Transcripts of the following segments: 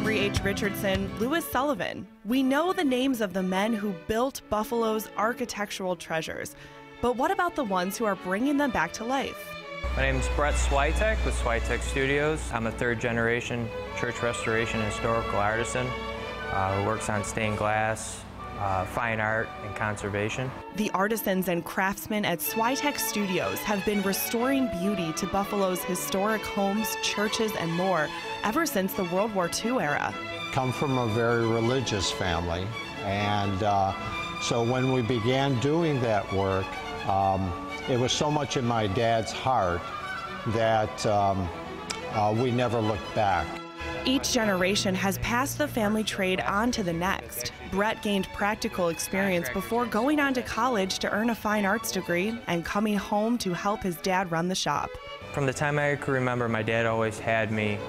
Jeffrey H. Richardson, Louis Sullivan. We know the names of the men who built Buffalo's architectural treasures. But what about the ones who are bringing them back to life? My name is Brett Swiatek with Swiatek Studios. I'm a third-generation church restoration and historical artisan who works on stained glass, fine art, and conservation. The artisans and craftsmen at Swiatek Studios have been restoring beauty to Buffalo's historic homes, churches, and more ever since the World War II era. Come from a very religious family, and so when we began doing that work, it was so much in my dad's heart that we never looked back. Each generation has passed the family trade on to the next. Brett gained practical experience before going on to college to earn a fine arts degree and coming home to help his dad run the shop. From the time I could remember, my dad always had me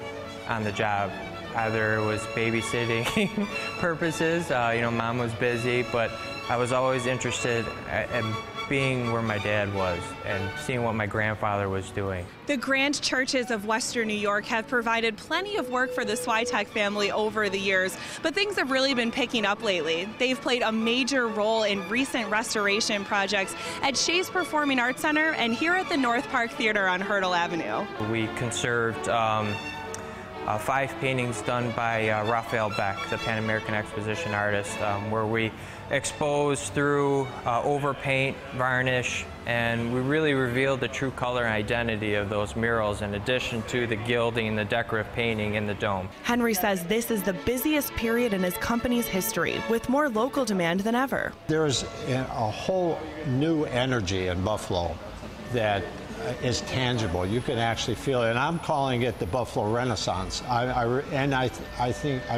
on the job. Either it was babysitting purposes, mom was busy, but I was always interested in being where my dad was and seeing what my grandfather was doing. The grand churches of Western New York have provided plenty of work for the Swiatek family over the years, but things have really been picking up lately. They've played a major role in recent restoration projects at Shea's Performing Arts Center and here at the North Park Theater on Hurdle Avenue. We conserved 5 paintings done by Raphael Beck, the Pan American Exposition artist, where we exposed through overpaint, varnish, and we really revealed the true color and identity of those murals in addition to the gilding and the decorative painting in the dome. Henry says this is the busiest period in his company's history, with more local demand than ever. There's a whole new energy in Buffalo that is tangible. You can actually feel it, and I'm calling it the Buffalo Renaissance. I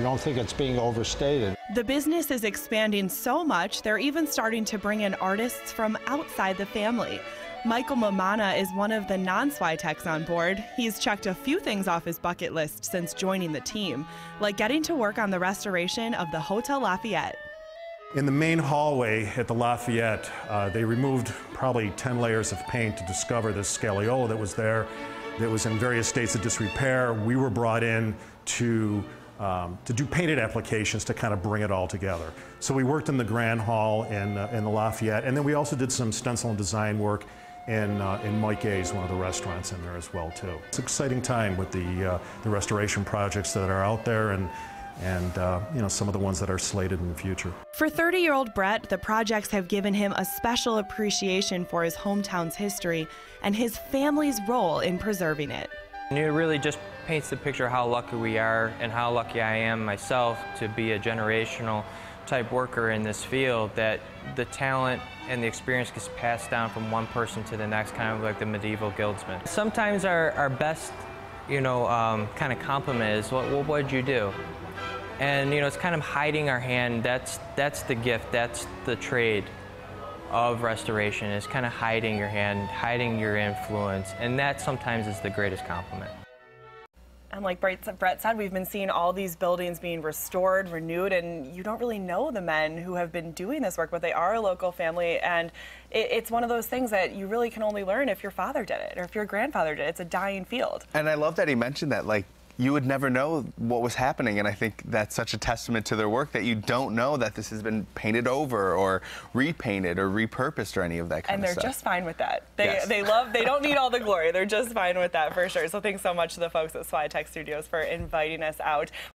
don't think it's being overstated. The business is expanding so much, they're even starting to bring in artists from outside the family. Michael Mamana is one of the non-Swiateks on board. He's checked a few things off his bucket list since joining the team, like getting to work on the restoration of the Hotel Lafayette. In the main hallway at the Lafayette, they removed probably 10 layers of paint to discover this scagliola that was there, that was in various states of disrepair. We were brought in to do painted applications to kind of bring it all together. So we worked in the Grand Hall in the Lafayette, and then we also did some stencil and design work in Mike A's, one of the restaurants in there as well too. It's an exciting time with the restoration projects that are out there and some of the ones that are slated in the future. For 30-year-old Brett, the projects have given him a special appreciation for his hometown's history and his family's role in preserving it. And it really just paints the picture of how lucky we are and how lucky I am myself to be a generational type worker in this field, that the talent and the experience gets passed down from one person to the next, kind of like the medieval guildsman. Sometimes our best, kind of compliment is, what did you do? And it's kind of hiding our hand. That's the gift. That's the trade of restoration, is kind of hiding your hand, hiding your influence, and that sometimes is the greatest compliment. And like Brett said, we've been seeing all these buildings being restored, renewed, and you don't really know the men who have been doing this work, but they are a local family, and it's one of those things that you really can only learn if your father did it or if your grandfather did it. It's a dying field. And I love that he mentioned that, you would never know what was happening, and I think that's such a testament to their work that you don't know that this has been painted over or repainted or repurposed or any of that kind of stuff. And they're just fine with that. They don't need all the glory. They're just fine with that for sure. So thanks so much to the folks at Swiatek Studios for inviting us out.